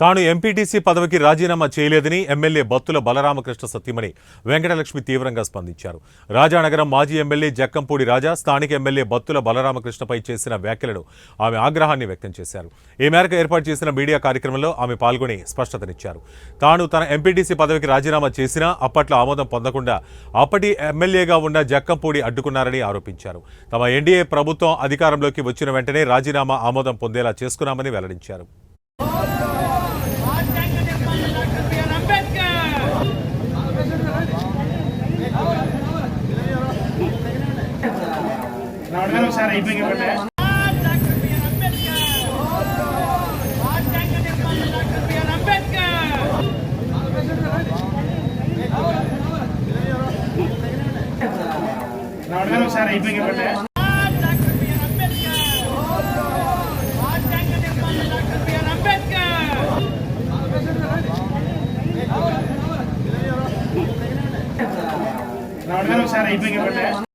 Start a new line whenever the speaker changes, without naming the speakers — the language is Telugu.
తాను ఎంపీటీసీ పదవికి రాజీనామా చేయలేదని ఎమ్మెల్యే బత్తుల బలరామకృష్ణ సత్యమణి వెంకటలక్ష్మి తీవ్రంగా స్పందించారు. రాజానగరం మాజీ ఎమ్మెల్యే జక్కంపూడి రాజా స్థానిక ఎమ్మెల్యే బత్తుల బలరామకృష్ణపై చేసిన వ్యాఖ్యలను ఆమె ఆగ్రహాన్ని వ్యక్తం చేశారు. ఈ మేరకు ఏర్పాటు చేసిన మీడియా కార్యక్రమంలో ఆమె పాల్గొని స్పష్టతనిచ్చారు. తాను తన ఎంపీటీసీ పదవికి రాజీనామా చేసినా అప్పట్లో ఆమోదం పొందకుండా అప్పటి ఎమ్మెల్యేగా ఉన్న జక్కంపూడి అడ్డుకున్నారని ఆరోపించారు. తమ ఎన్డీఏ ప్రభుత్వం అధికారంలోకి వచ్చిన వెంటనే రాజీనామా ఆమోదం పొందేలా చేసుకున్నామని వెల్లడించారు.
ఒకసారి